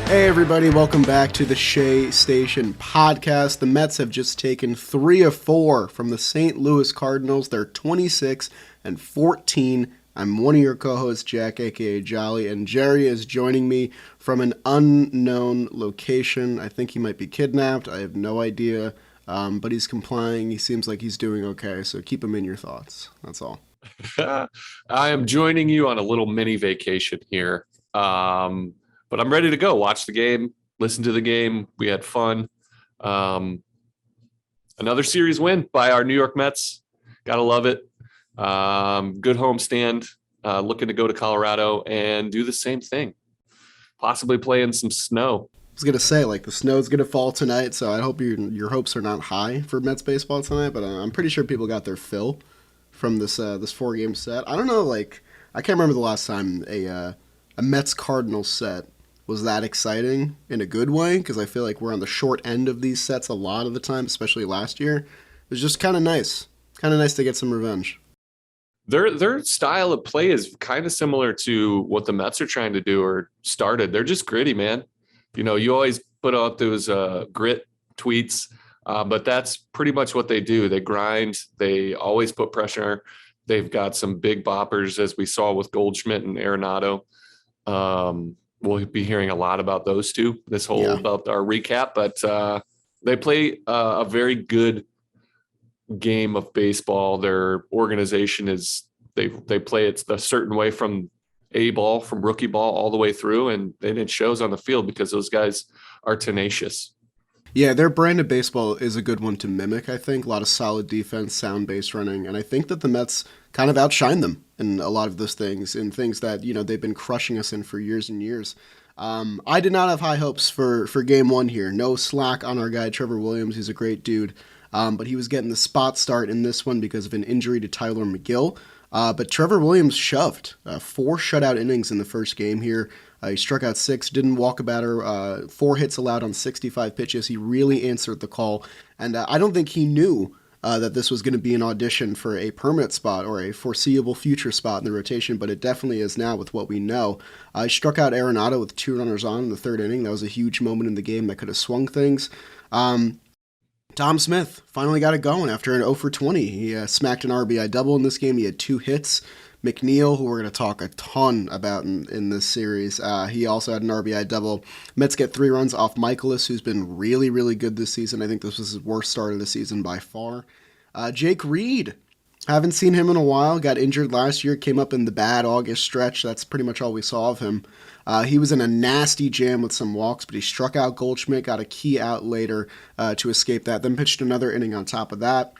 Hey everybody, welcome back to the Shea Station podcast. The Mets have just taken 3 of 4 from the St. Louis Cardinals. They're 26-14. I'm one of your co-hosts, Jack, aka Jolly, and Jerry is joining me from an unknown location. I think he might be kidnapped. I have no idea, but he's complying. He seems like he's doing okay, so keep him in your thoughts. That's all. I am joining you on a little mini vacation here. But I'm ready to go. Watch the game, listen to the game. We had fun. Another series win by our New York Mets. Gotta love it. Good homestand. Looking to go to Colorado and do the same thing. Possibly play in some snow. I was gonna say, the snow's gonna fall tonight, so I hope your hopes are not high for Mets baseball tonight. But I'm pretty sure people got their fill from this 4-game set. I don't know, I can't remember the last time a Mets Cardinals set was that exciting in a good way, because I feel like we're on the short end of these sets a lot of the time, especially last year. It was just kind of nice to get some revenge. Their style of play is kind of similar to what the Mets are trying to do or started. They're just gritty, man. You know, you always put out those grit tweets, but that's pretty much what they do. They grind. They always put pressure. They've got some big boppers, as we saw with Goldschmidt and Arenado. We'll be hearing a lot about those two about our recap, but they play a very good game of baseball. Their organization is they play it a certain way from A ball, from rookie ball all the way through, and it shows on the field because those guys are tenacious. Yeah, their brand of baseball is a good one to mimic, I think. A lot of solid defense, sound base running, and I think that the Mets kind of outshine them in a lot of those things, in things that, they've been crushing us in for years and years. I did not have high hopes for game one here. No slack on our guy, Trevor Williams. He's a great dude, but he was getting the spot start in this one because of an injury to Tyler McGill. But Trevor Williams shoved 4 shutout innings in the first game here. He struck out 6, didn't walk a batter, 4 hits allowed on 65 pitches. He really answered the call, and I don't think he knew that this was going to be an audition for a permanent spot or a foreseeable future spot in the rotation, but it definitely is now with what we know. He struck out Arenado with 2 runners on in the 3rd inning. That was a huge moment in the game that could have swung things. Tom Smith finally got it going after an 0 for 20. He smacked an RBI double in this game. He had 2 hits. McNeil, who we're going to talk a ton about in this series, he also had an RBI double. Mets get 3 runs off Michaelis, who's been really, really good this season. I think this was his worst start of the season by far. Jake Reed, haven't seen him in a while. Got injured last year, came up in the bad August stretch. That's pretty much all we saw of him. He was in a nasty jam with some walks, but he struck out Goldschmidt, got a key out later to escape that, then pitched another inning on top of that.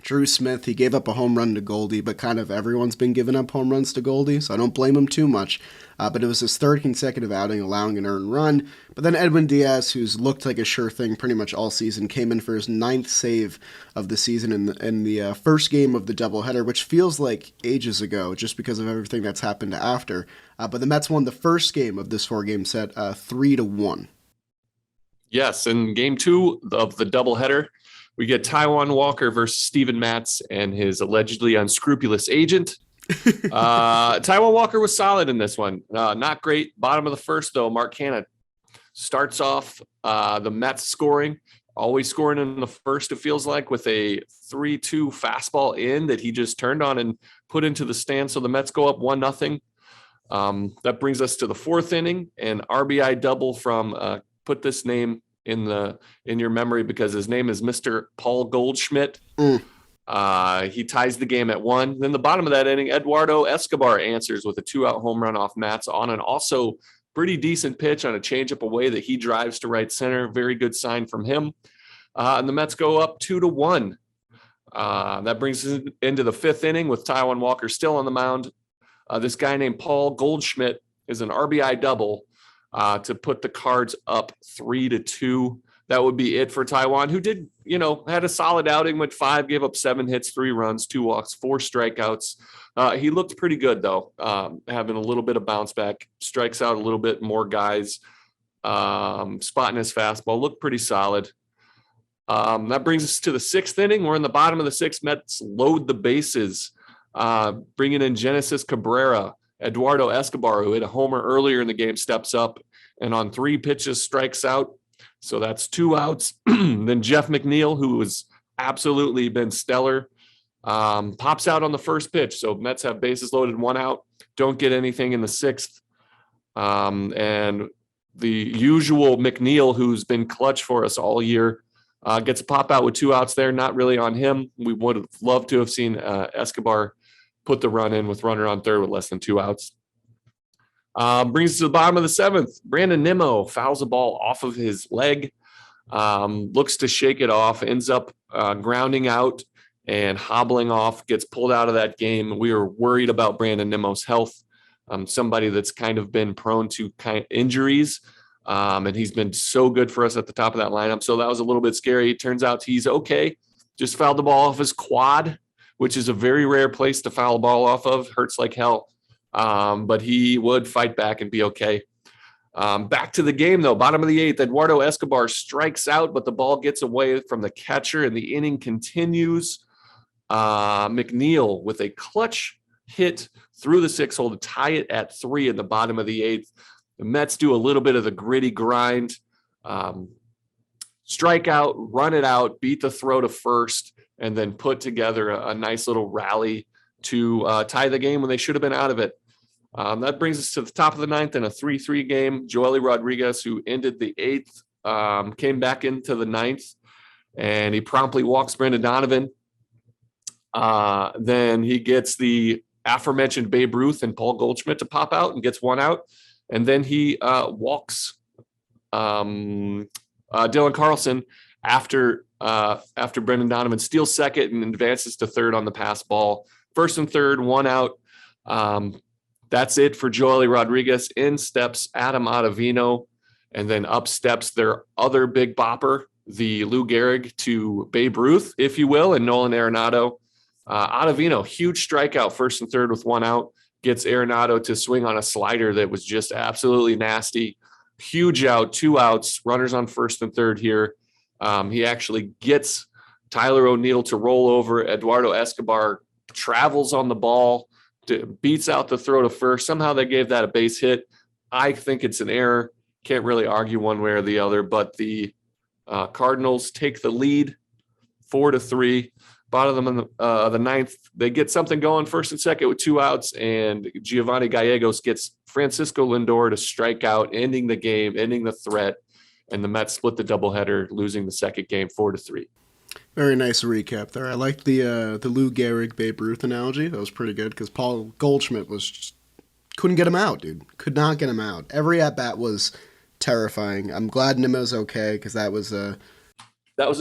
Drew Smith, he gave up a home run to Goldie, but kind of everyone's been giving up home runs to Goldie, so I don't blame him too much. But it was his 3rd consecutive outing allowing an earned run. But then Edwin Diaz, who's looked like a sure thing pretty much all season, came in for his 9th save of the season in the first game of the doubleheader, which feels like ages ago just because of everything that's happened after. But the Mets won the first game of this 4-game set 3-1. Yes, in game 2 of the doubleheader, we get Taijuan Walker versus Steven Matz and his allegedly unscrupulous agent. Taijuan Walker was solid in this one. Not great. Bottom of the first, though, Mark Canha starts off the Mets scoring. Always scoring in the first, it feels like, with a 3-2 fastball in that he just turned on and put into the stand. So the Mets go up 1-0. That brings us to the 4th inning. An RBI double from, put this name in your memory because his name is Mr. Paul Goldschmidt. He ties the game at 1. Then the bottom of that inning, Eduardo Escobar answers with a 2-out home run off Matz on an also pretty decent pitch on a changeup away that he drives to right center. Very good sign from him. And the Mets go up 2-1. That brings us into the 5th inning with Taijuan Walker still on the mound. This guy named Paul Goldschmidt is an RBI double to put the Cards up 3-2. That would be it for Taijuan, who did, had a solid outing, went 5, gave up 7 hits, 3 runs, 2 walks, 4 strikeouts. He looked pretty good, though, having a little bit of bounce back, strikes out a little bit more guys, spotting his fastball, looked pretty solid. That brings us to the 6th inning. We're in the bottom of the 6th. Mets load the bases, bringing in Genesis Cabrera. Eduardo Escobar, who hit a homer earlier in the game, steps up and on 3 pitches strikes out. So that's 2 outs. Then Jeff McNeil, who has absolutely been stellar, pops out on the first pitch. So Mets have bases loaded, 1 out. Don't get anything in the 6th. And the usual McNeil, who's been clutch for us all year, gets a pop out with 2 outs there. Not really on him. We would have loved to have seen Escobar put the run in with runner on third with less than 2 outs. Brings us to the bottom of the 7th. Brandon Nimmo fouls a ball off of his leg, looks to shake it off, ends up grounding out and hobbling off, gets pulled out of that game. We were worried about Brandon Nimmo's health. Somebody that's kind of been prone to injuries, and he's been so good for us at the top of that lineup. So that was a little bit scary. It turns out he's okay. Just fouled the ball off his quad, which is a very rare place to foul a ball off of. Hurts like hell. But he would fight back and be okay. Back to the game, though. Bottom of the 8th, Eduardo Escobar strikes out, but the ball gets away from the catcher, and the inning continues. McNeil with a clutch hit through the 6 hole to tie it at 3 in the bottom of the 8th. The Mets do a little bit of the gritty grind. Strike out, run it out, beat the throw to first, and then put together a nice little rally to tie the game when they should have been out of it. That brings us to the top of the 9th in a 3-3 game. Joely Rodriguez, who ended the 8th, came back into the 9th, and he promptly walks Brendan Donovan. Then he gets the aforementioned Babe Ruth and Paul Goldschmidt to pop out and gets 1 out. And then he walks Dylan Carlson after Brendan Donovan steals second and advances to third on the pass ball. First and third, 1 out. That's it for Joely Rodriguez. In steps Adam Ottavino, and then up steps their other big bopper, the Lou Gehrig to Babe Ruth, if you will, and Nolan Arenado. Ottavino, huge strikeout, first and third with 1 out, gets Arenado to swing on a slider that was just absolutely nasty. Huge out, 2 outs, runners on first and third here. He actually gets Tyler O'Neill to roll over. Eduardo Escobar travels on the ball, beats out the throw to first. Somehow they gave that a base hit. I think it's an error. Can't really argue one way or the other, but the Cardinals take the lead 4-3. Bottom of the 9th, they get something going first and second with 2 outs, and Giovanni Gallegos gets Francisco Lindor to strike out, ending the game, ending the threat, and the Mets split the doubleheader, losing the second game 4-3. Very nice recap there. I liked the Lou Gehrig Babe Ruth analogy. That was pretty good because Paul Goldschmidt was just couldn't get him out, dude. Could not get him out. Every at bat was terrifying. I'm glad Nimmo's okay because that was a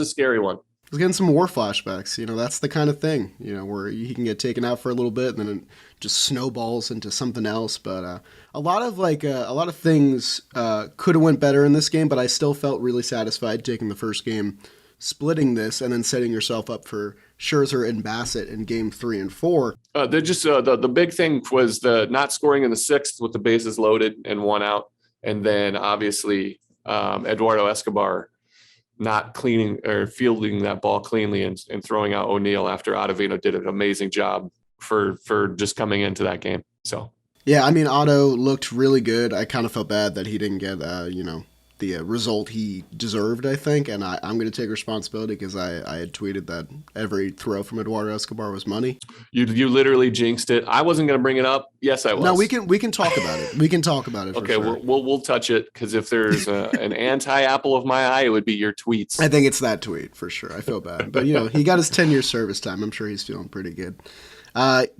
scary one. I was getting some war flashbacks. You know, that's the kind of thing, you know, where he can get taken out for a little bit and then it just snowballs into something else. But a lot of things could have went better in this game, but I still felt really satisfied taking the first game, splitting this, and then setting yourself up for Scherzer and Bassett in game 3 and 4. They're just the big thing was the not scoring in the 6th with the bases loaded and 1 out. And then obviously Eduardo Escobar not cleaning or fielding that ball cleanly and throwing out O'Neill after Ottavino did an amazing job for just coming into that game. So, yeah, I mean, Otto looked really good. I kind of felt bad that he didn't get, the result he deserved, I think. And I'm going to take responsibility because I had tweeted that every throw from Eduardo Escobar was money. You literally jinxed it. I wasn't going to bring it up. Yes, I was. No, we can talk about it. We can talk about it. Okay, for sure. we'll touch it because if there's an anti-apple of my eye, it would be your tweets. I think it's that tweet for sure. I feel bad. But, he got his 10-year service time. I'm sure he's feeling pretty good.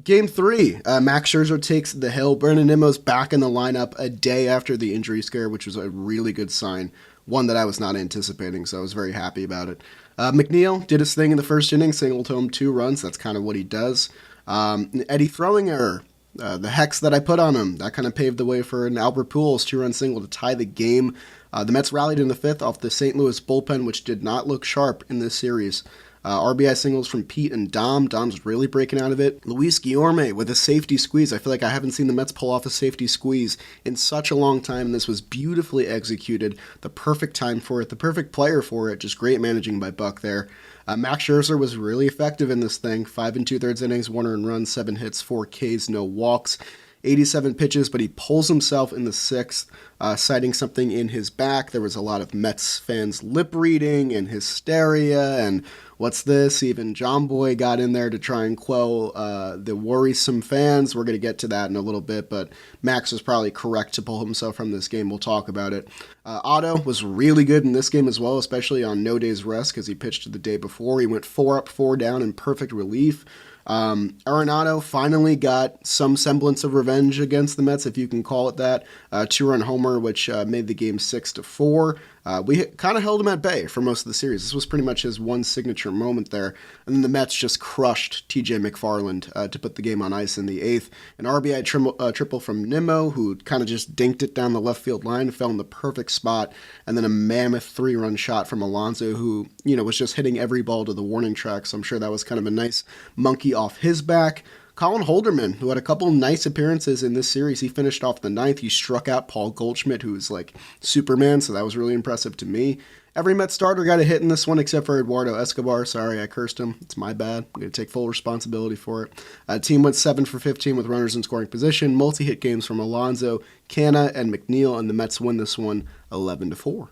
Game 3, Max Scherzer takes the hill. Brandon Nimmo's back in the lineup a day after the injury scare, which was a really good sign, one that I was not anticipating, so I was very happy about it. McNeil did his thing in the first inning, singled home 2 runs. That's kind of what he does. Eddie throwing error, the hex that I put on him, that kind of paved the way for an Albert Pujols 2-run single to tie the game. The Mets rallied in the 5th off the St. Louis bullpen, which did not look sharp in this series. RBI singles from Pete and Dom. Dom's really breaking out of it. Luis Guillorme with a safety squeeze. I feel like I haven't seen the Mets pull off a safety squeeze in such a long time, and this was beautifully executed. The perfect time for it, the perfect player for it. Just great managing by Buck there. Max Scherzer was really effective in this thing. 5 2/3 innings, 1 earned run, 7 hits, 4 Ks, no walks. 87 pitches, but he pulls himself in the sixth, citing something in his back. There was a lot of Mets fans lip reading and hysteria and what's this? Even Jomboy got in there to try and quell the worrisome fans. We're going to get to that in a little bit, but Max was probably correct to pull himself from this game. We'll talk about it. Otto was really good in this game as well, especially on no days rest because he pitched the day before. He went 4 up, 4 down in perfect relief. Arenado finally got some semblance of revenge against the Mets, if you can call it that. 2-run homer, which made the game 6-4. We kind of held him at bay for most of the series. This was pretty much his one signature moment there. And then the Mets just crushed TJ McFarland to put the game on ice in the 8th. An RBI triple from Nimmo, who kind of just dinked it down the left field line, fell in the perfect spot. And then a mammoth 3-run shot from Alonso, who, was just hitting every ball to the warning track. So I'm sure that was kind of a nice monkey off his back. Colin Holderman, who had a couple nice appearances in this series, he finished off the 9th. He struck out Paul Goldschmidt, who was like Superman, so that was really impressive to me. Every Met starter got a hit in this one except for Eduardo Escobar. Sorry, I cursed him. It's my bad. I'm going to take full responsibility for it. Team went 7 for 15 with runners in scoring position. Multi-hit games from Alonso, Canna, and McNeil, and the Mets win this one 11-4.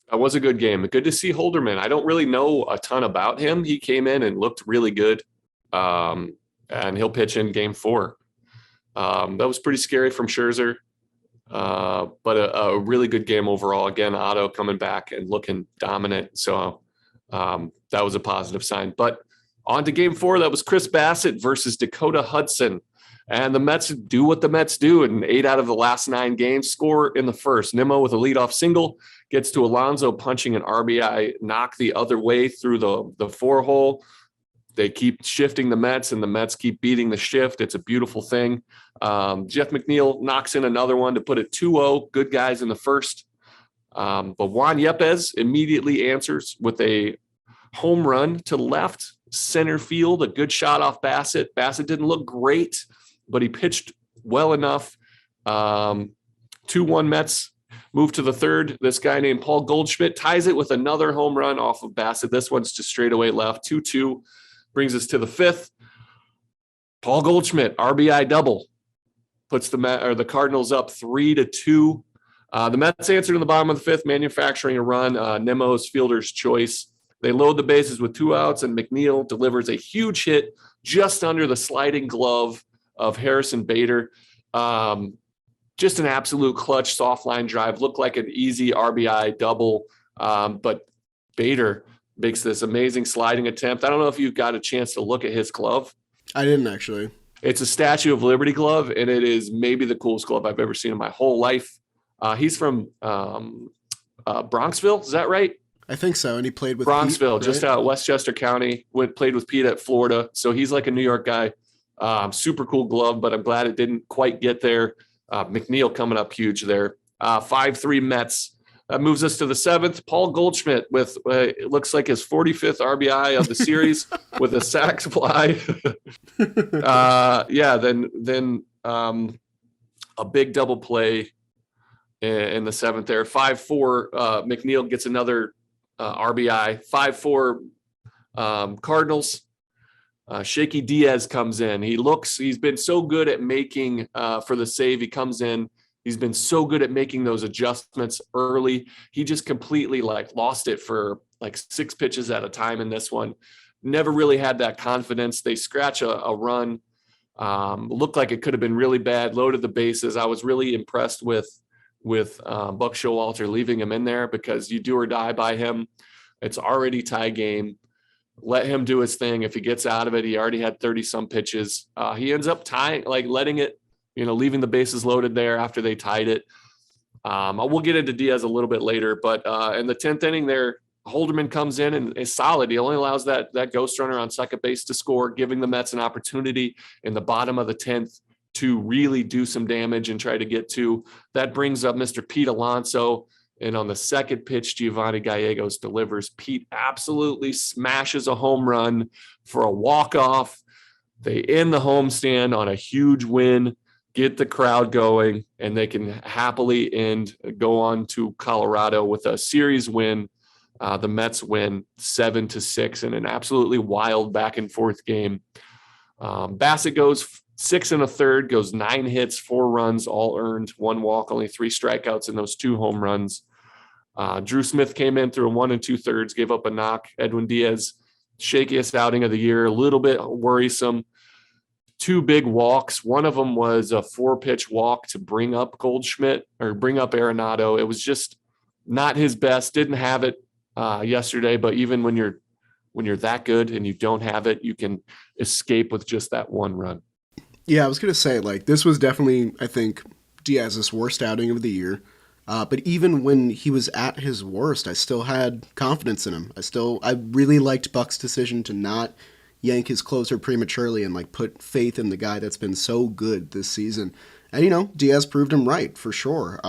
That was a good game. Good to see Holderman. I don't really know a ton about him. He came in and looked really good. And he'll pitch in game 4. That was pretty scary from Scherzer, but a really good game overall. Again, Otto coming back and looking dominant. So that was a positive sign. But on to game 4, that was Chris Bassett versus Dakota Hudson. And the Mets do what the Mets do in 8 out of the last 9 games, score in the first. Nimmo with a leadoff single gets to Alonso punching an RBI knock the other way through the 4-hole. They keep shifting the Mets, and the Mets keep beating the shift. It's a beautiful thing. Jeff McNeil knocks in another one to put it 2-0. Good guys in the first. But Juan Yepes immediately answers with a home run to left center field, a good shot off Bassett. Bassett didn't look great, but he pitched well enough. 2-1 Mets move to the third. This guy named Paul Goldschmidt ties it with another home run off of Bassett. This one's just straightaway left, 2-2. Brings us to the 5th. Paul Goldschmidt, RBI double, puts the Cardinals up 3-2. The Mets answered in the bottom of the 5th, manufacturing a run. Nimmo's fielder's choice. They load the bases with 2 outs, and McNeil delivers a huge hit just under the sliding glove of Harrison Bader. Just an absolute clutch soft line drive. Looked like an easy RBI double, but Bader makes this amazing sliding attempt. I don't know if you've got a chance to look at his glove. I didn't actually. It's a Statue of Liberty glove, and it is maybe the coolest glove I've ever seen in my whole life. He's from Bronxville. Is that right? I think so. And he played with Bronxville, Pete, just right? out Westchester County. Played with Pete at Florida. So he's like a New York guy. Super cool glove, but I'm glad it didn't quite get there. McNeil coming up huge there. 5-3 Mets. That moves us to the 7th. Paul Goldschmidt with it looks like his 45th RBI of the series with a sac fly. Then a big double play in the 7th there. 5-4. McNeil gets another RBI. 5-4 Cardinals. Shaky Diaz comes in. He's been so good at making for the save. He comes in. He's been so good at making those adjustments early. He just completely lost it for 6 pitches at a time in this one. Never really had that confidence. They scratch a run. Looked like it could have been really bad. Loaded the bases. I was really impressed with Buck Showalter leaving him in there because you do or die by him. It's already tie game. Let him do his thing. If he gets out of it, he already had 30 some pitches. He ends up tying, letting it, leaving the bases loaded there after they tied it. We'll get into Diaz a little bit later, but in the 10th inning there, Holderman comes in and is solid. He only allows that ghost runner on second base to score, giving the Mets an opportunity in the bottom of the 10th to really do some damage and try to get to. That brings up Mr. Pete Alonso. And on the second pitch, Giovanni Gallegos delivers. Pete absolutely smashes a home run for a walk-off. They end the homestand on a huge win, get the crowd going, and they can happily go on to Colorado with a series win. The Mets win 7-6 in an absolutely wild back and forth game. Bassett goes 6 1/3, goes 9 hits, 4 runs, all earned, 1 walk, only 3 strikeouts in those 2 home runs. Drew Smith came in through a 1 2/3, gave up a knock. Edwin Diaz, shakiest outing of the year, a little bit worrisome. 2 big walks. One of them was a 4-pitch walk to bring up Goldschmidt or bring up Arenado. It was just not his best. Didn't have it yesterday, but even when you're that good and you don't have it, you can escape with just that 1 run. Yeah, I was going to say, like, this was definitely, I think, Diaz's worst outing of the year. But even when he was at his worst, I still had confidence in him. I really liked Buck's decision to not yank his closer prematurely and like put faith in the guy that's been so good this season. And Diaz proved him right for sure.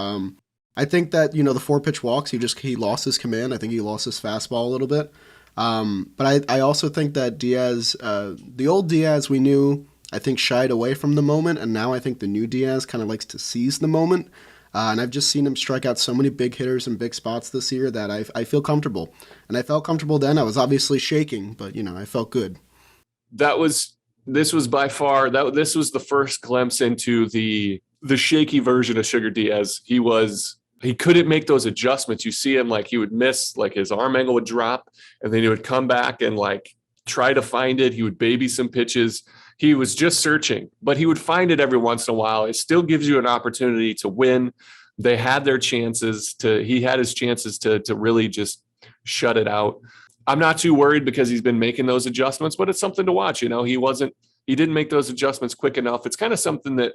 I think that the 4-pitch walks, he lost his command. I think he lost his fastball a little bit. But I also think that Diaz, the old Diaz we knew, I think shied away from the moment, and now I think the new Diaz kind of likes to seize the moment. And I've just seen him strike out so many big hitters in big spots this year that I feel comfortable. And I felt comfortable then. I was obviously shaking, but I felt good. This was by far this was the first glimpse into the shaky version of Sugar Diaz. He couldn't make those adjustments. You see him, like, he would miss, like his arm angle would drop, and then he would come back and like try to find it. He would baby some pitches. He was just searching, but he would find it every once in a while. It still gives you an opportunity to win. He had his chances to really just shut it out. I'm not too worried because he's been making those adjustments, but it's something to watch. He didn't make those adjustments quick enough. It's kind of something that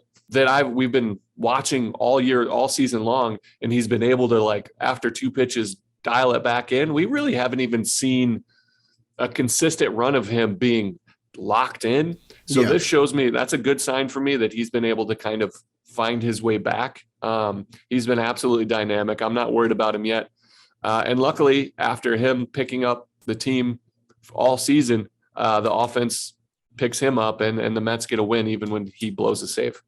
we've been watching all year, all season long, and he's been able to, like, after 2 pitches, dial it back in. We really haven't even seen a consistent run of him being locked in. So This shows me, that's a good sign for me that he's been able to kind of find his way back. He's been absolutely dynamic. I'm not worried about him yet. And luckily, after him picking up the team all season, the offense picks him up and the Mets get a win even when he blows a save.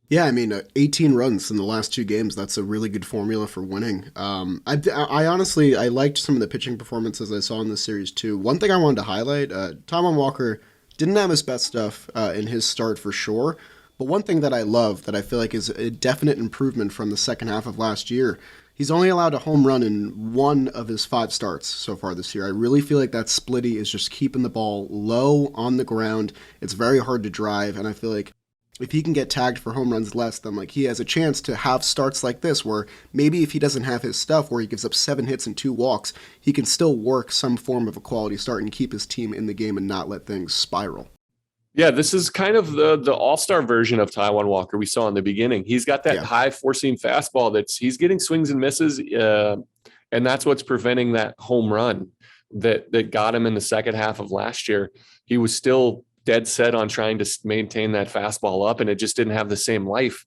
Yeah, I mean, 18 runs in the last 2 games. That's a really good formula for winning. I honestly liked some of the pitching performances I saw in this series too. One thing I wanted to highlight, Taijuan Walker didn't have his best stuff in his start for sure. But one thing that I love that I feel like is a definite improvement from the second half of last year, he's only allowed a home run in 1 of his 5 starts so far this year. I really feel like that splitty is just keeping the ball low on the ground. It's very hard to drive, and I feel like if he can get tagged for home runs less, then like he has a chance to have starts like this where maybe if he doesn't have his stuff where he gives up 7 hits and 2 walks, he can still work some form of a quality start and keep his team in the game and not let things spiral. Yeah, this is kind of the all-star version of Taijuan Walker we saw in the beginning. He's got that high four-seam fastball he's getting swings and misses, and that's what's preventing that home run that got him in the second half of last year. He was still dead set on trying to maintain that fastball up, and it just didn't have the same life.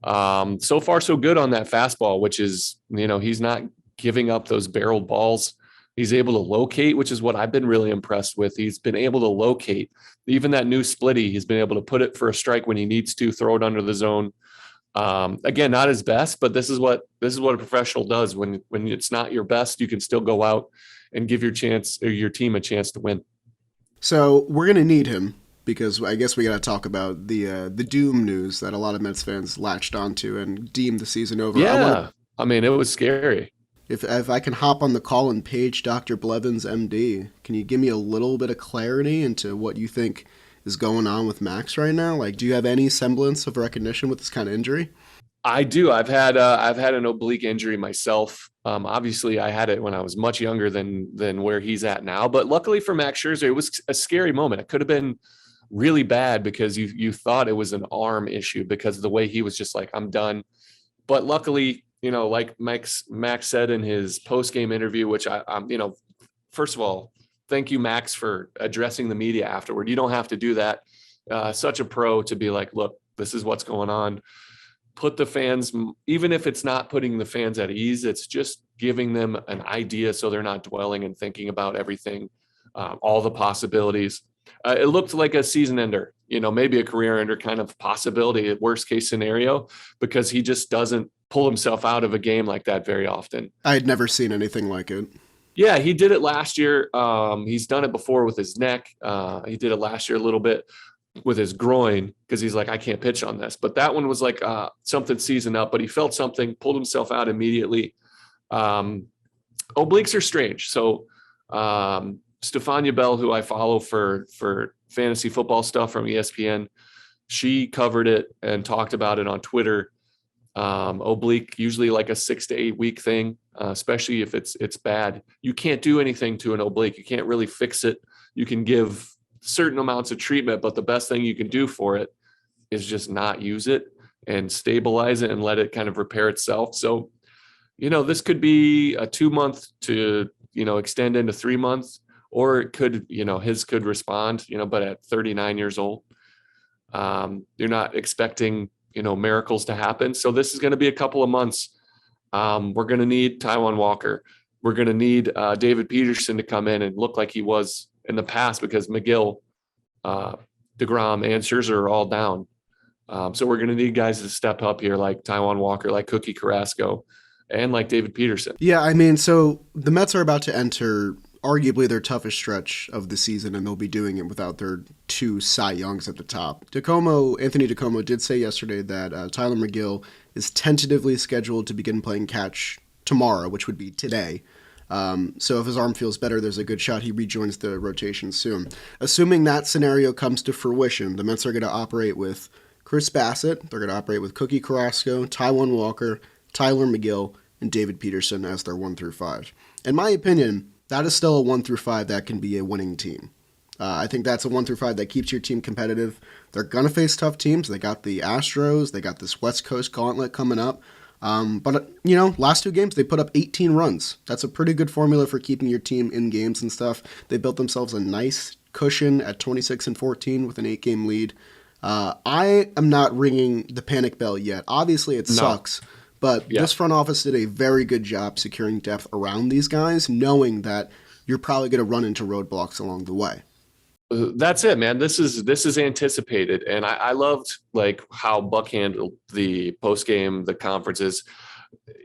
So far, so good on that fastball, which is, he's not giving up those barreled balls. He's able to locate, which is what I've been really impressed with. He's been able to locate even that new splitty. He's been able to put it for a strike when he needs to, throw it under the zone. Again, not his best, but this is what a professional does. When it's not your best, you can still go out and give your team a chance to win. So we're going to need him because I guess we got to talk about the doom news that a lot of Mets fans latched onto and deemed the season over. Yeah, I mean, it was scary. If I can hop on the call and page Dr. Blevins, MD, can you give me a little bit of clarity into what you think is going on with Max right now? Like, do you have any semblance of recognition with this kind of injury? I do. I've had an oblique injury myself. Obviously, I had it when I was much younger than where he's at now. But luckily for Max Scherzer, it was a scary moment. It could have been really bad because you thought it was an arm issue because of the way he was just like, I'm done. But luckily, like Max said in his post-game interview, which I'm, first of all, thank you, Max, for addressing the media afterward. You don't have to do that. Such a pro to be like, look, this is what's going on. Put the fans, even if it's not putting the fans at ease, it's just giving them an idea so they're not dwelling and thinking about everything, all the possibilities. It looked like a season ender, maybe a career ender kind of possibility, worst case scenario, because he just doesn't pull himself out of a game like that very often. I had never seen anything like it. Yeah, he did it last year. He's done it before with his neck. He did it last year a little bit. with his groin because he's like, I can't pitch on this. But that one was like something seasoned up, but he felt something, pulled himself out immediately. Obliques are strange. So Stefania Bell, who I follow for fantasy football stuff from ESPN, she covered it and talked about it on Twitter. Oblique, usually like a 6 to 8 week thing, especially if it's bad. You can't do anything to an oblique. You can't really fix it. You can give certain amounts of treatment, but the best thing you can do for it is just not use it and stabilize it and let it kind of repair itself. So, this could be a 2-month to, extend into 3 months, or it could, his could respond, but at 39 years old, you're not expecting, miracles to happen. So this is going to be a couple of months. We're going to need Taijuan Walker. We're going to need David Peterson to come in and look like he was in the past, because McGill, DeGrom, and Scherzer are all down. So we're going to need guys to step up here, like Taijuan Walker, like Cookie Carrasco, and like David Peterson. Yeah, I mean, so the Mets are about to enter arguably their toughest stretch of the season, and they'll be doing it without their 2 Cy Youngs at the top. Anthony DeComo did say yesterday that Tyler McGill is tentatively scheduled to begin playing catch tomorrow, which would be today. So if his arm feels better, there's a good shot he rejoins the rotation soon. Assuming that scenario comes to fruition, the Mets are going to operate with Chris Bassett, they're going to operate with Cookie Carrasco, Taijuan Walker, Tyler McGill, and David Peterson as their 1 through 5. In my opinion, that is still a 1 through 5 that can be a winning team. I think that's a 1 through 5 that keeps your team competitive. They're going to face tough teams. They got the Astros. They got this West Coast gauntlet coming up. But last 2 games, they put up 18 runs. That's a pretty good formula for keeping your team in games and stuff. They built themselves a nice cushion at 26-14 with an 8-game lead. I am not ringing the panic bell yet. Obviously, it sucks. But this front office did a very good job securing depth around these guys, knowing that you're probably going to run into roadblocks along the way. That's it, man. This is anticipated. And I loved like how Buck handled the post game, the conferences.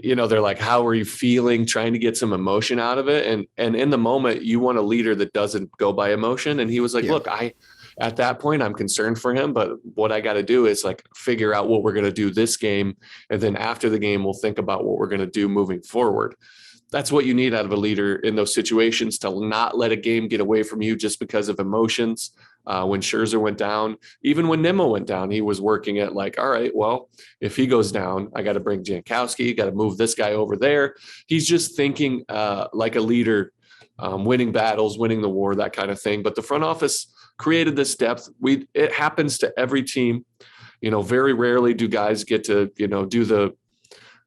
They're like, how are you feeling? Trying to get some emotion out of it. And in the moment, you want a leader that doesn't go by emotion. And he was like, look, at that point, I'm concerned for him, but what I got to do is like figure out what we're going to do this game. And then after the game, we'll think about what we're going to do moving forward. That's what you need out of a leader in those situations, to not let a game get away from you just because of emotions. When Scherzer went down, even when Nimmo went down, he was working at like, all right, well, if he goes down, I got to bring Jankowski, got to move this guy over there. He's just thinking like a leader, winning battles, winning the war, that kind of thing. But the front office created this depth. It happens to every team. Very rarely do guys get to, do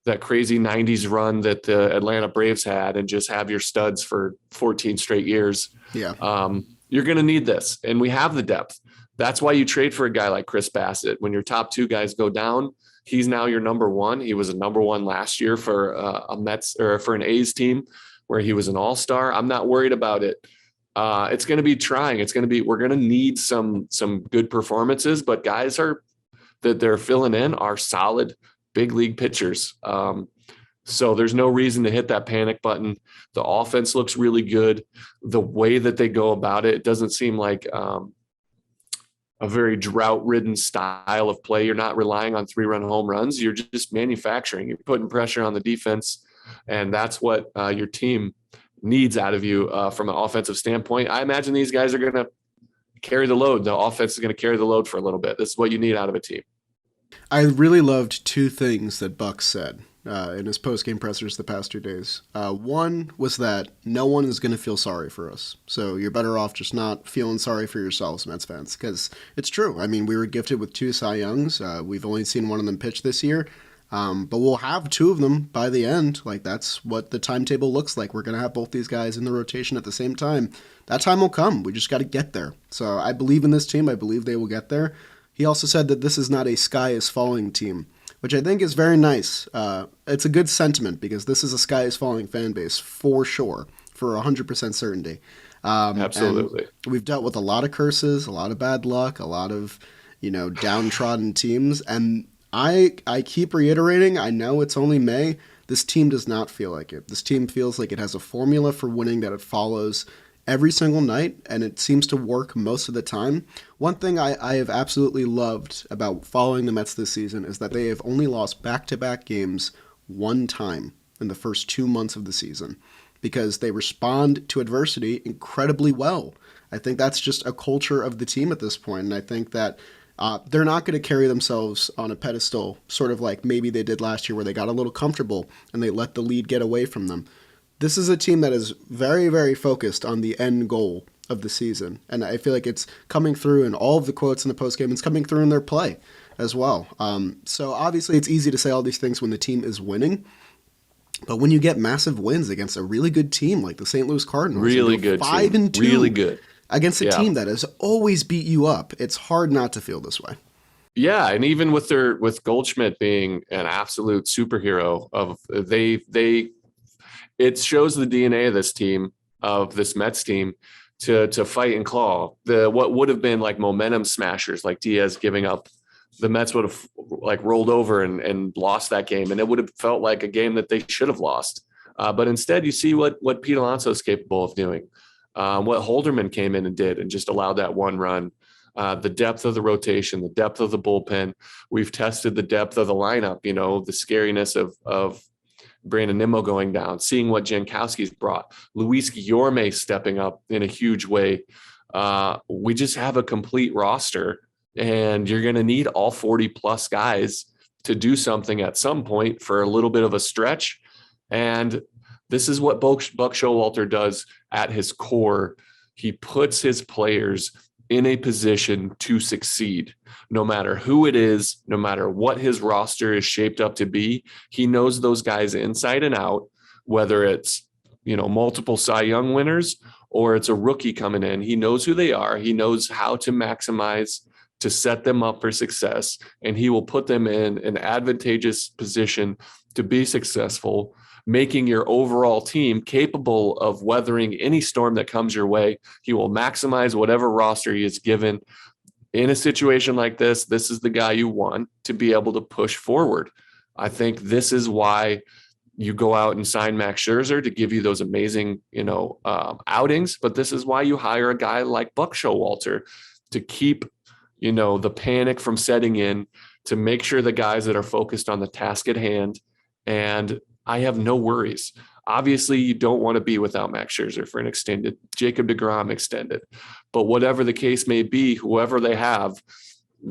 that crazy 90s run that the Atlanta Braves had and just have your studs for 14 straight years. Yeah. You're going to need this. And we have the depth. That's why you trade for a guy like Chris Bassett. When your top 2 guys go down, he's now your number 1. He was a number 1 last year for a Mets or for an A's team where he was an all-star. I'm not worried about it. It's going to be trying. We're going to need some good performances, but guys that they're filling in are solid big league pitchers. So there's no reason to hit that panic button. The offense looks really good. The way that they go about it doesn't seem like a very drought-ridden style of play. You're not relying on 3-run home runs. You're just manufacturing. You're putting pressure on the defense, and that's what your team needs out of you from an offensive standpoint. I imagine these guys are going to carry the load. The offense is going to carry the load for a little bit. This is what you need out of a team. I really loved 2 things that Buck said in his post-game pressers the past 2 days. One was that no one is going to feel sorry for us. So you're better off just not feeling sorry for yourselves, Mets fans, because it's true. I mean, we were gifted with 2 Cy Youngs. We've only seen one of them pitch this year. But we'll have 2 of them by the end. Like, that's what the timetable looks like. We're going to have both these guys in the rotation at the same time. That time will come. We just got to get there. So I believe in this team. I believe they will get there. He also said that this is not a sky is falling team, which I think is very nice. It's a good sentiment because this is a sky is falling fan base for sure, for 100% certainty. Absolutely. We've dealt with a lot of curses, a lot of bad luck, a lot of, downtrodden teams. And I keep reiterating, I know it's only May. This team does not feel like it. This team feels like it has a formula for winning that it follows. every single night, and it seems to work most of the time. One thing I have absolutely loved about following the Mets this season is that they have only lost back-to-back games one time in the first 2 months of the season because they respond to adversity incredibly well. I think that's just a culture of the team at this point, and I think that they're not going to carry themselves on a pedestal, sort of like maybe they did last year where they got a little comfortable and they let the lead get away from them. This is a team that is very, very focused on the end goal of the season, and I feel like it's coming through in all of the quotes in the postgame. It's coming through in their play as well. So obviously it's easy to say all these things when the team is winning, but when you get massive wins against a really good team like the St. Louis Cardinals, Really good 5-2, really good against a team that has always beat you up, it's hard not to feel this way. Yeah, and even with Goldschmidt being an absolute superhero, it shows the DNA of this team, of this Mets team, to fight and claw. What would have been like momentum smashers, like Diaz giving up, the Mets would have like rolled over and lost that game, and it would have felt like a game that they should have lost. But instead, you see what Pete Alonso is capable of doing, what Holderman came in and did, and just allowed that one run. The depth of the rotation, the depth of the bullpen. We've tested the depth of the lineup, the scariness of Brandon Nimmo going down, seeing what Jankowski's brought, Luis Guillorme stepping up in a huge way. We just have a complete roster, and you're going to need all 40 plus guys to do something at some point for a little bit of a stretch. And this is what Buck Showalter does at his core. He puts his players in a position to succeed, no matter who it is, no matter what his roster is shaped up to be. He knows those guys inside and out, whether it's, multiple Cy Young winners or it's a rookie coming in. He knows who they are. He knows how to maximize, to set them up for success, and he will put them in an advantageous position to be successful, making your overall team capable of weathering any storm that comes your way. He will maximize whatever roster he is given. In a situation like this, this is the guy you want to be able to push forward. I think this is why you go out and sign Max Scherzer to give you those amazing, outings. But this is why you hire a guy like Buck Showalter to keep, the panic from setting in, to make sure the guys that are focused on the task at hand. And I have no worries. Obviously, you don't want to be without Max Scherzer for an extended, Jacob deGrom extended. But whatever the case may be, whoever they have,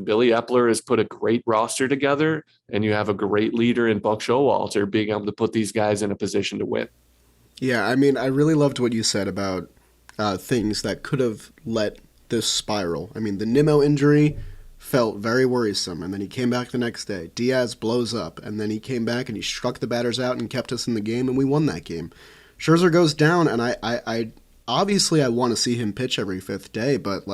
Billy Epler has put a great roster together, and you have a great leader in Buck Showalter being able to put these guys in a position to win. Yeah, I mean, I really loved what you said about things that could have let this spiral. I mean, the Nimmo injury felt very worrisome, and then he came back the next day. Diaz blows up, and then he came back and he struck the batters out and kept us in the game, and we won that game. Scherzer goes down, and I obviously I want to see him pitch every fifth day, but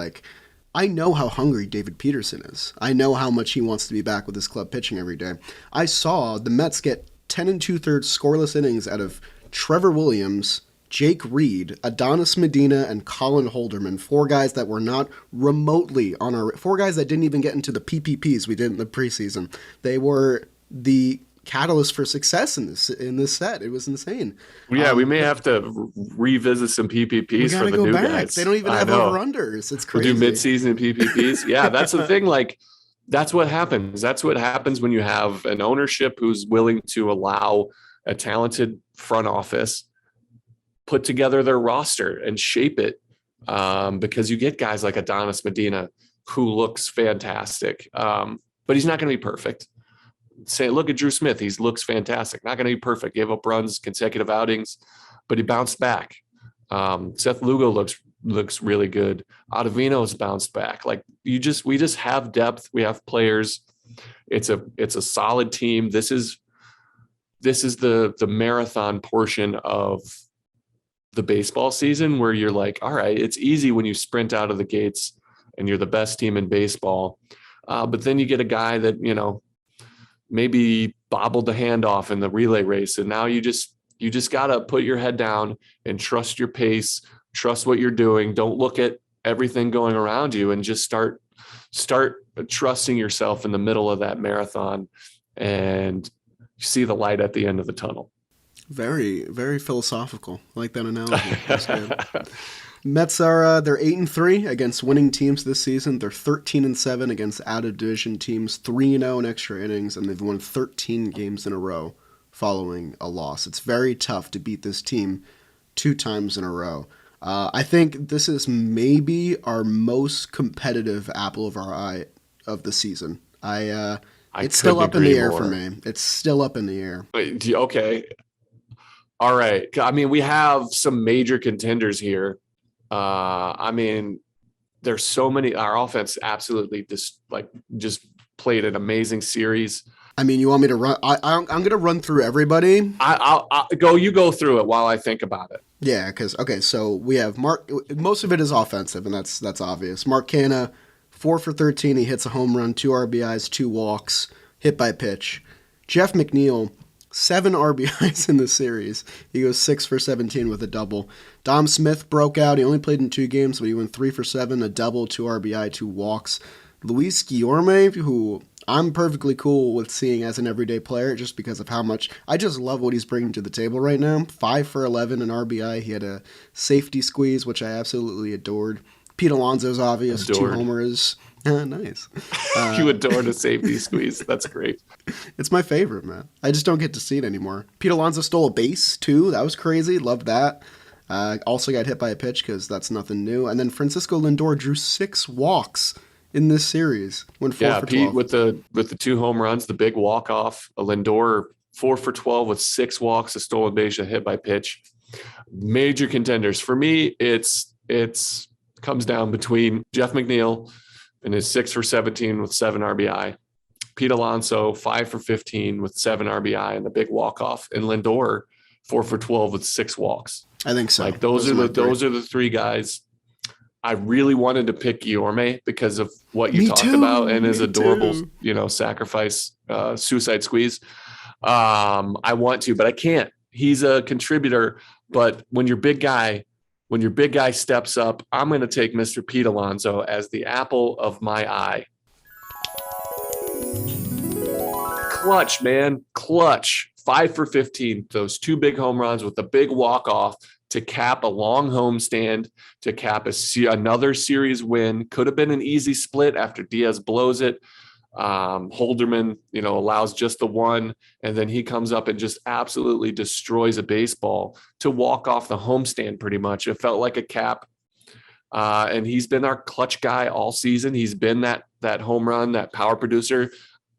I know how hungry David Peterson is. I know how much he wants to be back with his club pitching every day. I saw the Mets get 10 2/3 scoreless innings out of Trevor Williams, Jake Reed, Adonis Medina, and Colin Holderman. 4 guys that were not remotely on our... 4 guys that didn't even get into the PPPs we did in the preseason. They were the catalyst for success in this set. It was insane. Yeah, we may have to revisit some PPPs for the new guys. They don't even have over-unders. It's crazy. We'll do mid-season PPPs. Yeah, that's the thing. That's what happens. That's what happens when you have an ownership who's willing to allow a talented front office put together their roster and shape it, because you get guys like Adonis Medina who looks fantastic, but he's not going to be perfect. Look at Drew Smith. He looks fantastic. Not going to be perfect. Gave up runs, consecutive outings, but he bounced back. Seth Lugo looks really good. Ottavino's bounced back. We just have depth. We have players. It's a solid team. This is the marathon portion of the baseball season, where you're like, all right, it's easy when you sprint out of the gates and you're the best team in baseball. But then you get a guy that, maybe bobbled the handoff in the relay race. And now you just got to put your head down and trust your pace, trust what you're doing. Don't look at everything going around you, and just start trusting yourself in the middle of that marathon, and see the light at the end of the tunnel. Very, very philosophical. I like that analogy. That's good. Mets are they're 8-3 against winning teams this season. They're 13-7 against out of division teams, 3-0 in extra innings, and they've won 13 games in a row following a loss. It's very tough to beat this team 2 times in a row. I think this is maybe our most competitive apple of our eye of the season. It's still up in the air for me. It's still up in the air. Okay. All right. I mean, we have some major contenders here. I mean, there's so many. Our offense absolutely just played an amazing series. I mean, you want me to run? I'm going to run through everybody. I'll go. You go through it while I think about it. Yeah, because so we have Mark. Most of it is offensive, and that's obvious. Mark Canha, 4 for 13. He hits a home run, 2 RBIs, 2 walks, hit by pitch. Jeff McNeil, 7 RBIs in the series. He goes 6 for 17 with a double. Dom Smith broke out. He only played in 2 games, but he went 3 for 7, a double, 2 RBI, 2 walks. Luis Guillorme, who I'm perfectly cool with seeing as an everyday player just because of how much I just love what he's bringing to the table right now. 5 for 11 in RBI. He had a safety squeeze, which I absolutely adored. Pete Alonso's obvious, 2 homers. Nice. You adored a safety squeeze. That's great. It's my favorite, man. I just don't get to see it anymore. Pete Alonso stole a base, too. That was crazy. Loved that. Also got hit by a pitch because that's nothing new. And then Francisco Lindor drew 6 walks in this series. Went 4 for 12. Pete with the 2 home runs, the big walk off. A Lindor 4 for 12 with 6 walks, a stolen base, a hit by pitch. Major contenders for me. It's comes down between Jeff McNeil and his 6 for 17 with 7 RBI. Pete Alonso 5 for 15 with 7 RBI and the big walk off, and Lindor 4 for 12 with 6 walks. I think so. Like those are the 3 guys. I really wanted to pick Guillorme because of what you talked about and his adorable, sacrifice, suicide squeeze. I want to, but I can't. He's a contributor, but when your big guy steps up, I'm going to take Mr. Pete Alonso as the apple of my eye. Clutch, man. Clutch. 5 for 15. Those 2 big home runs with the big walk-off to cap a long homestand, to cap another series win. Could have been an easy split after Diaz blows it. Holderman, allows just the 1, and then he comes up and just absolutely destroys a baseball to walk off the homestand pretty much. It felt like a cap. And he's been our clutch guy all season. He's been that home run, that power producer.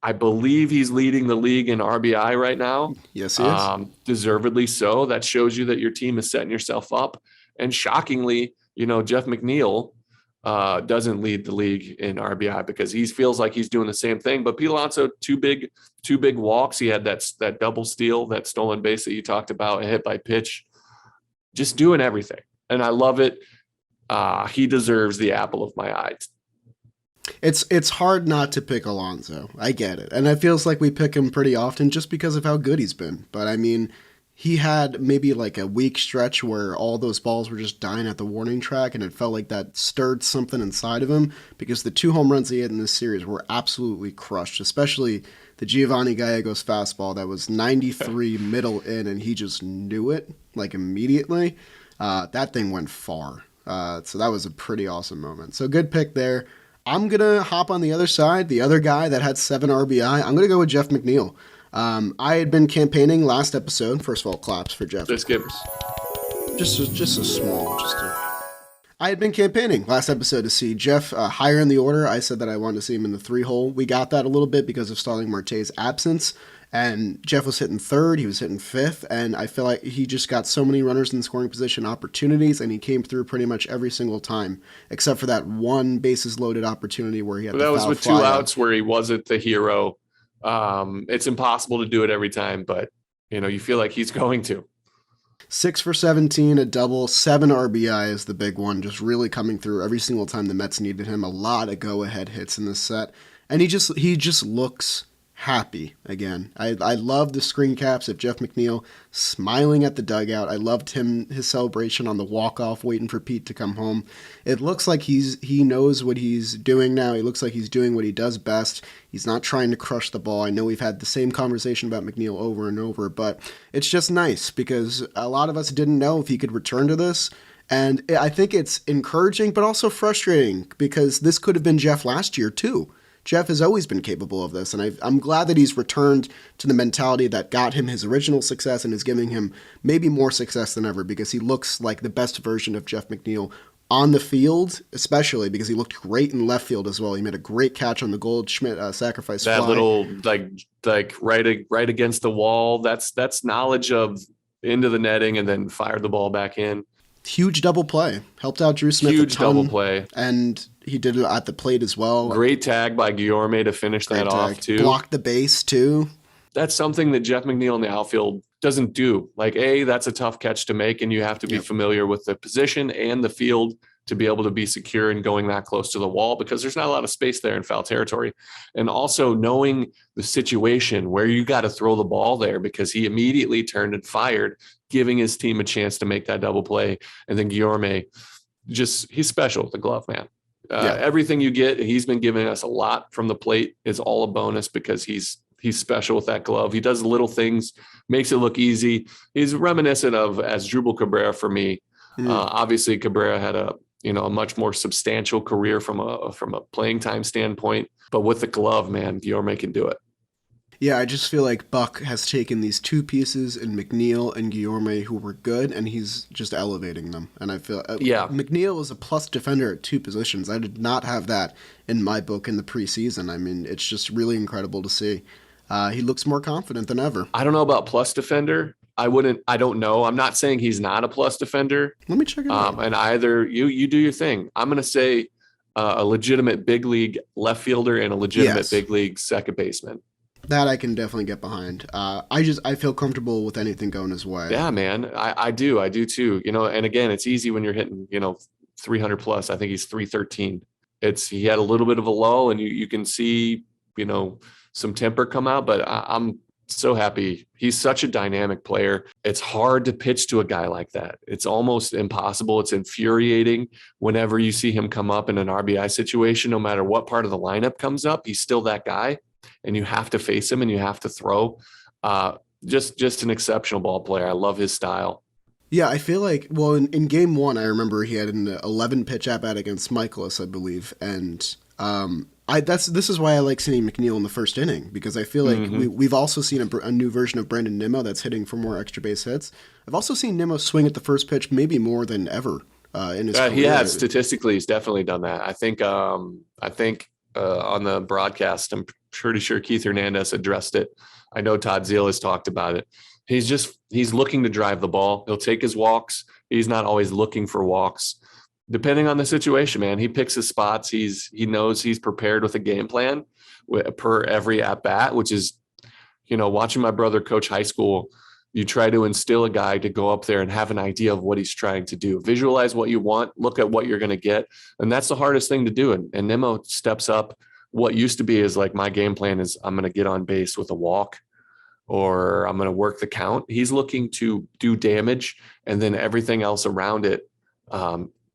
I believe he's leading the league in RBI right now. Yes, he is. Deservedly so. That shows you that your team is setting yourself up. And shockingly, Jeff McNeil doesn't lead the league in RBI because he feels like he's doing the same thing. But Pete Alonso, two big walks. He had that double steal, that stolen base that you talked about, a hit by pitch, just doing everything. And I love it. He deserves the apple of my eye. It's hard not to pick Alonso. I get it. And it feels like we pick him pretty often just because of how good he's been. But I mean, he had maybe like a week stretch where all those balls were just dying at the warning track, and it felt like that stirred something inside of him because the 2 home runs he had in this series were absolutely crushed, especially the Giovanni Gallegos fastball that was 93 middle in, and he just knew it like immediately. That thing went far. So that was a pretty awesome moment. So good pick there. I'm going to hop on the other side, the other guy that had 7 RBI. I'm going to go with Jeff McNeil. I had been campaigning last episode. First of all, claps for Jeff. Just give I had been campaigning last episode to see Jeff higher in the order. I said that I wanted to see him in the 3 hole. We got that a little bit because of Starling Marte's absence. And Jeff was hitting 3rd, he was hitting 5th, and I feel like he just got so many runners in scoring position opportunities, and he came through pretty much every single time, except for that 1 bases loaded opportunity where he had that was with 2 outs where he wasn't the hero. It's impossible to do it every time, but you feel like he's going to. 6 for 17, a double, 7 RBI is the big one, just really coming through every single time the Mets needed him. A lot of go-ahead hits in this set, and he just looks happy again. I love the screen caps of Jeff McNeil smiling at the dugout. I loved his celebration on the walk-off, waiting for Pete to come home. It looks like he knows what he's doing now. He looks like he's doing what he does best. He's not trying to crush the ball. I know we've had the same conversation about McNeil over and over, but it's just nice because a lot of us didn't know if he could return to this. And I think it's encouraging, but also frustrating because this could have been Jeff last year too. Jeff has always been capable of this, and I'm glad that he's returned to the mentality that got him his original success and is giving him maybe more success than ever because he looks like the best version of Jeff McNeil on the field, especially because he looked great in left field as well. He made a great catch on the Goldschmidt sacrifice That fly. little like right against the wall. That's knowledge of into the netting and then fired the ball back in. Huge double play. Helped out Drew Smith Huge a ton, double play. and he did it at the plate as well. Great tag by Guillorme to finish that off too. Blocked the base too. That's something that Jeff McNeil in the outfield doesn't do. Like, that's a tough catch to make, and you have to be familiar with the position and the field to be able to be secure and going that close to the wall because there's not a lot of space there in foul territory. And also knowing the situation where you got to throw the ball there because he immediately turned and fired, giving his team a chance to make that double play. And then Guillorme, he's special, the glove man. Everything you get, he's been giving us a lot from the plate is all a bonus because he's special with that glove. He does little things, makes it look easy. He's reminiscent of Asdrubal Cabrera for me. Obviously Cabrera had a much more substantial career from a playing time standpoint, but with the glove, man, Guillorme can do it. Yeah, I just feel like Buck has taken these two pieces in McNeil and Guillorme who were good, and he's just elevating them. And I feel McNeil is a plus defender at two positions. I did not have that in my book in the preseason. I mean, it's just really incredible to see. He looks more confident than ever. I don't know about plus defender. I don't know. I'm not saying he's not a plus defender. Let me check it out. And either you do your thing. I'm going to say a legitimate big league left fielder and a legitimate big league second baseman. That I can definitely get behind. I feel comfortable with anything going his way. Yeah, man. I do too. And again, it's easy when you're hitting, 300 plus. I think he's 313. He had a little bit of a lull and you can see, some temper come out, but I'm so happy. He's such a dynamic player. It's hard to pitch to a guy like that. It's almost impossible. It's infuriating whenever you see him come up in an RBI situation, no matter what part of the lineup comes up, he's still that guy and you have to face him and you have to throw. Just an exceptional ball player. I love his style. Yeah, I feel like, well, in game one, I remember he had an 11 pitch at bat against Michaelis, I believe. And, this is why I like seeing McNeil in the first inning because I feel like we've also seen a new version of Brandon Nimmo that's hitting for more extra base hits. I've also seen Nimmo swing at the first pitch maybe more than ever in his career. He has statistically. He's definitely done that. I think on the broadcast, I'm pretty sure Keith Hernandez addressed it. I know Todd Zeal has talked about it. He's looking to drive the ball. He'll take his walks. He's not always looking for walks. Depending on the situation, man, he picks his spots. He knows he's prepared with a game plan per every at bat, which is, watching my brother coach high school, you try to instill a guy to go up there and have an idea of what he's trying to do. Visualize what you want, look at what you're going to get. And that's the hardest thing to do. And Nimmo steps up. What used to be is like, my game plan is I'm going to get on base with a walk or I'm going to work the count. He's looking to do damage and then everything else around it.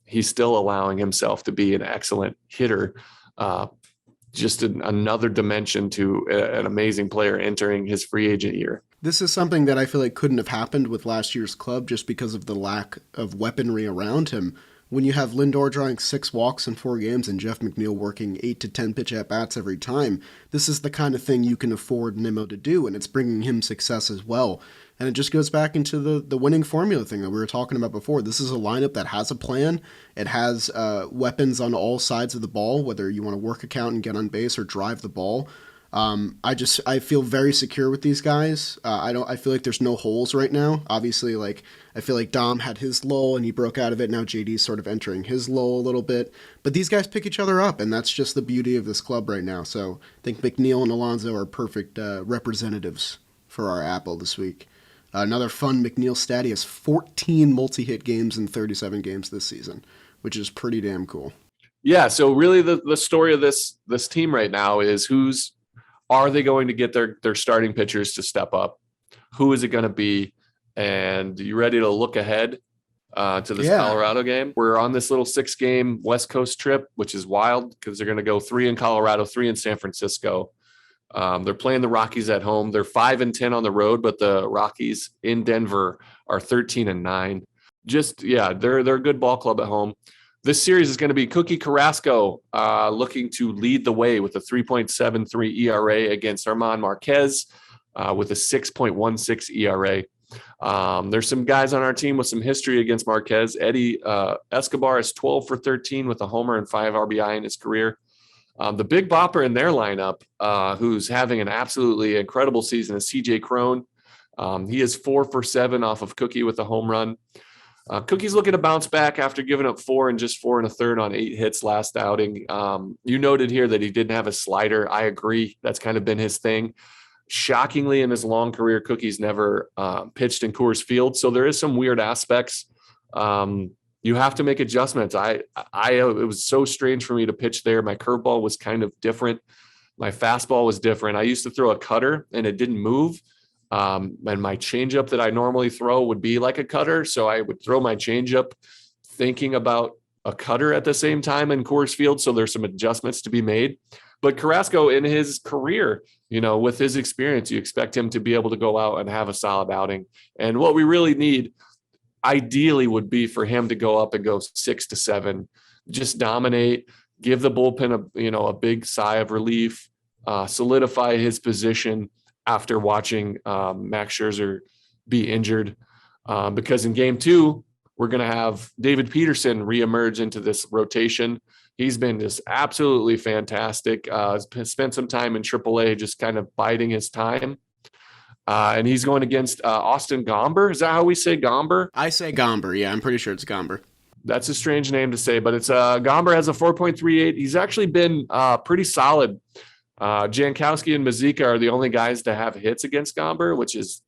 He's still allowing himself to be an excellent hitter. Just another dimension to an amazing player entering his free agent year. This is something that I feel like couldn't have happened with last year's club just because of the lack of weaponry around him. When you have Lindor drawing 6 walks in 4 games and Jeff McNeil working 8 to 10 pitch at-bats every time, this is the kind of thing you can afford Nimmo to do, and it's bringing him success as well. And it just goes back into the winning formula thing that we were talking about before. This is a lineup that has a plan. It has weapons on all sides of the ball, whether you want to work a count and get on base or drive the ball. I feel very secure with these guys. I feel like there's no holes right now. Obviously, I feel like Dom had his lull and he broke out of it. Now JD's sort of entering his lull a little bit, but these guys pick each other up, and that's just the beauty of this club right now. So I think McNeil and Alonso are perfect representatives for our Apple this week. Another fun McNeil stat: he has 14 multi-hit games in 37 games this season, which is pretty damn cool. Yeah. So really, the story of this team right now is are they going to get their starting pitchers to step up? Who is it going to be? And you ready to look ahead to this Colorado game? We're on this little 6-game West Coast trip, which is wild because they're going to go 3 in Colorado, 3 in San Francisco. They're playing the Rockies at home. They're 5-10 on the road, but the Rockies in Denver are 13-9. They're a good ball club at home. This series is going to be Cookie Carrasco looking to lead the way with a 3.73 ERA against Armand Marquez with a 6.16 ERA. There's some guys on our team with some history against Marquez. Eddie Escobar is 12 for 13 with a homer and 5 RBI in his career. The big bopper in their lineup, who's having an absolutely incredible season, is CJ Crone. He is 4 for 7 off of Cookie with a home run. Cookie's looking to bounce back after giving up 4 and just 4 1/3 on 8 hits last outing. You noted here that he didn't have a slider. I agree. That's kind of been his thing. Shockingly, in his long career, Cookie's never pitched in Coors Field. So there is some weird aspects. You have to make adjustments. It was so strange for me to pitch there. My curveball was kind of different. My fastball was different. I used to throw a cutter and it didn't move. And my changeup that I normally throw would be like a cutter. So I would throw my changeup thinking about a cutter at the same time in Coors Field. So there's some adjustments to be made. But Carrasco, in his career, with his experience, you expect him to be able to go out and have a solid outing. And what we really need, ideally, would be for him to go up and go 6 to 7, just dominate, give the bullpen a big sigh of relief, solidify his position after watching Max Scherzer be injured. Because in game 2, we're going to have David Peterson reemerge into this rotation. He's been just absolutely fantastic. Spent some time in AAA just kind of biding his time. And he's going against Austin Gomber. Is that how we say Gomber? I say Gomber. Yeah, I'm pretty sure it's Gomber. That's a strange name to say, but it's Gomber has a 4.38. He's actually been pretty solid. Jankowski and Mazika are the only guys to have hits against Gomber, which is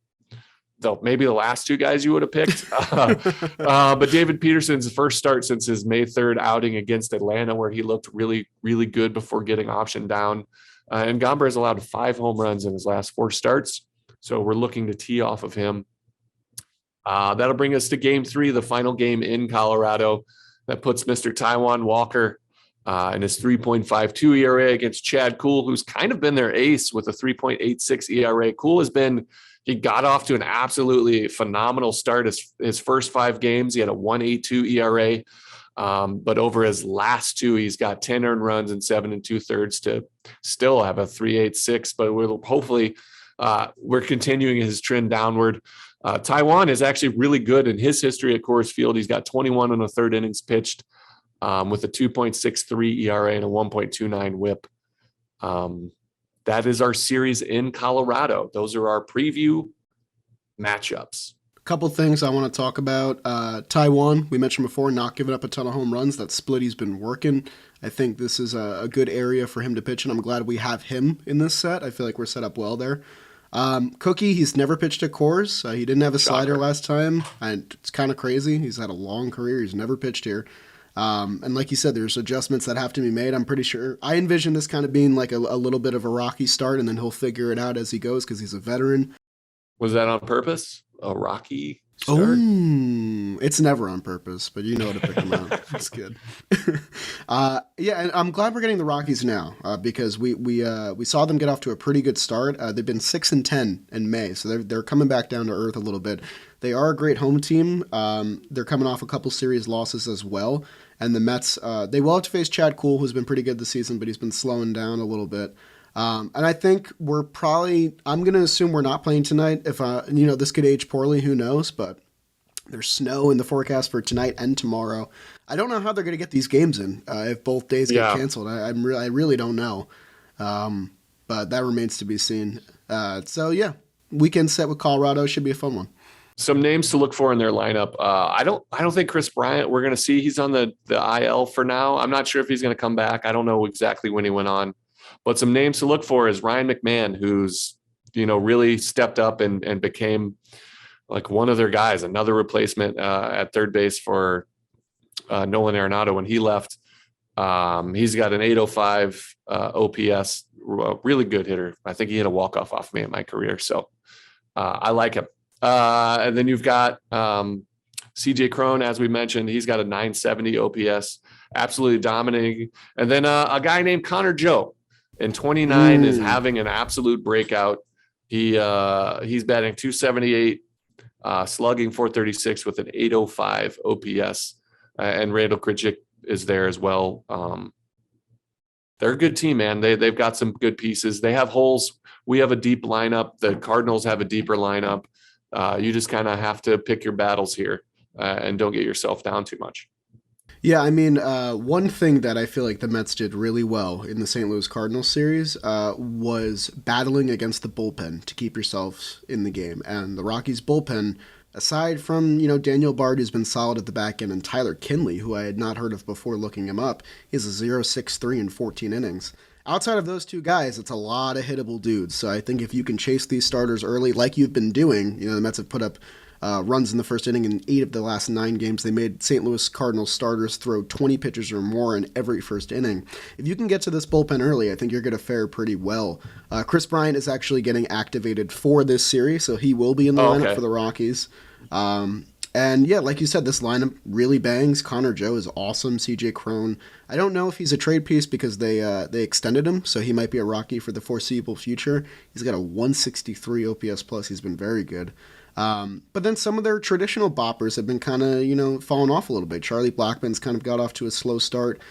maybe the last 2 guys you would have picked. But David Peterson's first start since his May 3rd outing against Atlanta, where he looked really, really good before getting optioned down. And Gomber has allowed 5 home runs in his last 4 starts. So we're looking to tee off of him. That'll bring us to game 3, the final game in Colorado. That puts Mr. Taijuan Walker and his 3.52 ERA against Chad Kuhl, who's kind of been their ace with a 3.86 ERA. Kuhl he got off to an absolutely phenomenal start. His first 5 games, he had a 1.82 ERA. But over his last 2, he's got 10 earned runs and 7 2/3 to still have a 3.86. But we're continuing his trend downward. Taijuan is actually really good in his history at Coors Field. He's got 21 1/3 innings pitched. With a 2.63 ERA and a 1.29 WHIP. That is our series in Colorado. Those are our preview matchups. A couple things I want to talk about. Taijuan, we mentioned before, not giving up a ton of home runs. That split he's been working. I think this is a good area for him to pitch, and I'm glad we have him in this set. I feel like we're set up well there. Cookie, he's never pitched at Coors. He didn't have a slider last time, and it's kind of crazy. He's had a long career. He's never pitched here. And like you said, there's adjustments that have to be made. I'm pretty sure I envision this kind of being like a little bit of a rocky start, and then he'll figure it out as he goes because he's a veteran. Was that on purpose? A rocky start? Oh, it's never on purpose, but you know to pick them out. That's good. Yeah, and I'm glad we're getting the Rockies now because we saw them get off to a pretty good start. They've been 6-10 in May, so they're coming back down to earth a little bit. They are a great home team. They're coming off a couple series losses as well. And the Mets, they will have to face Chad Kuhl, who's been pretty good this season, but he's been slowing down a little bit. And I think I'm going to assume we're not playing tonight. If, this could age poorly, who knows, but there's snow in the forecast for tonight and tomorrow. I don't know how they're going to get these games in if both days get canceled. I really don't know. But that remains to be seen. Weekend set with Colorado should be a fun one. Some names to look for in their lineup. I don't think Chris Bryant, we're going to see. He's on the IL for now. I'm not sure if he's going to come back. I don't know exactly when he went on. But some names to look for is Ryan McMahon, who's, really stepped up and became like one of their guys, another replacement at third base for Nolan Arenado when he left. He's got an 805 OPS, really good hitter. I think he hit a walk-off off me in my career. So I like him. And then you've got CJ Crone, as we mentioned, he's got a 970 OPS, absolutely dominating. And then a guy named Connor Joe in 29 is having an absolute breakout. He's batting 278 slugging 436 with an 805 OPS. And Randall Grichuk is there as well. They're a good team, man. They've got some good pieces. They have holes. We have a deep lineup. The Cardinals have a deeper lineup. You just kind of have to pick your battles here and don't get yourself down too much. Yeah, I mean, one thing that I feel like the Mets did really well in the St. Louis Cardinals series was battling against the bullpen to keep yourselves in the game. And the Rockies bullpen, aside from, Daniel Bard, who's been solid at the back end, and Tyler Kinley, who I had not heard of before looking him up, is a 0.63 in 14 innings. Outside of those two guys, it's a lot of hittable dudes. So I think if you can chase these starters early, like you've been doing, the Mets have put up runs in the first inning in 8 of the last 9 games. They made St. Louis Cardinals starters throw 20 pitches or more in every first inning. If you can get to this bullpen early, I think you're going to fare pretty well. Chris Bryant is actually getting activated for this series, so he will be in the lineup for the Rockies. And yeah, like you said, this lineup really bangs. Connor Joe is awesome. CJ Cron, I don't know if he's a trade piece because they extended him, so he might be a Rocky for the foreseeable future. He's got a 163 OPS plus. He's been very good. But then some of their traditional boppers have been kind of, falling off a little bit. Charlie Blackmon's kind of got off to a slow start.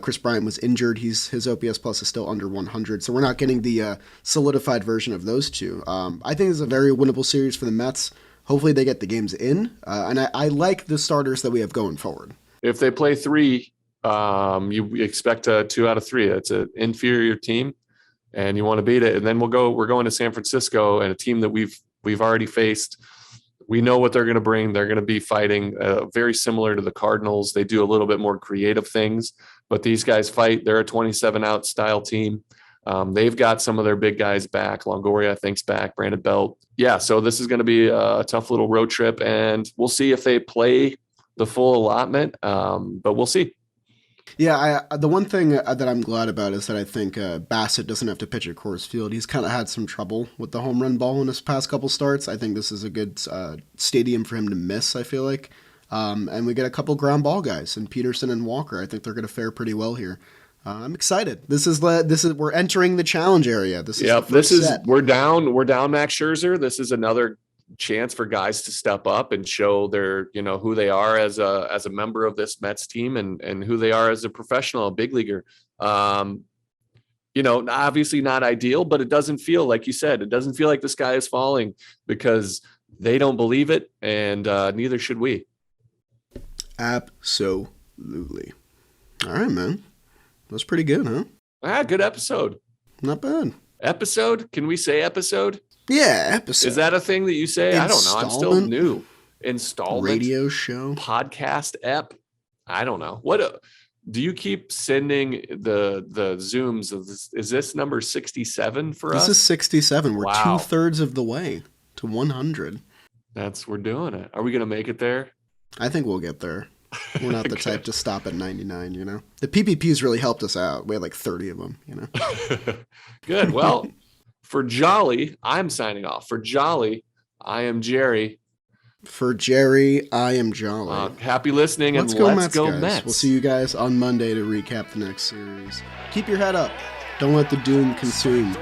Chris Bryant was injured. His OPS plus is still under 100, so we're not getting the solidified version of those two. I think it's a very winnable series for the Mets. Hopefully they get the games in, and I like the starters that we have going forward. If they play 3, you expect a 2 out of 3. It's an inferior team, and you want to beat it. And then we're going to San Francisco, and a team that we've already faced. We know what they're going to bring. They're going to be fighting very similar to the Cardinals. They do a little bit more creative things, but these guys fight. They're a 27-out style team. They've got some of their big guys back. Longoria, I think's back. Brandon Belt. Yeah, so this is going to be a tough little road trip, and we'll see if they play the full allotment, but we'll see. Yeah, the one thing that I'm glad about is that I think Bassett doesn't have to pitch at Coors Field. He's kind of had some trouble with the home run ball in his past couple starts. I think this is a good stadium for him to miss, I feel like. And we get a couple ground ball guys, and Peterson and Walker. I think they're going to fare pretty well here. I'm excited. We're entering the challenge area. We're down Max Scherzer. This is another chance for guys to step up and show their, who they are as a member of this Mets team and who they are as a professional, a big leaguer. Obviously not ideal, but it doesn't feel, like you said, it doesn't feel like the sky is falling because they don't believe it, and neither should we. Absolutely. All right, man. That was pretty good, huh? Good episode. Not bad. Episode? Can we say episode? Yeah, episode. Is that a thing that you say? I don't know. I'm still new. Installment. Radio show. Podcast app. I don't know. Do you keep sending the Zooms? Is this number 67 for us? This is 67. We're 2/3 of the way to 100. We're doing it. Are we going to make it there? I think we'll get there. We're not the type to stop at 99, The PPPs really helped us out. We had like 30 of them, Good. Well, for Jolly, I'm signing off. For Jolly, I am Jerry. For Jerry, I am Jolly. Happy listening, and let's go Mets. We'll see you guys on Monday to recap the next series. Keep your head up. Don't let the doom consume.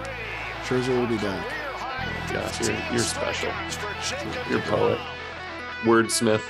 Scherzer will be back. Gosh, you're special. You're a poet. Wordsmith.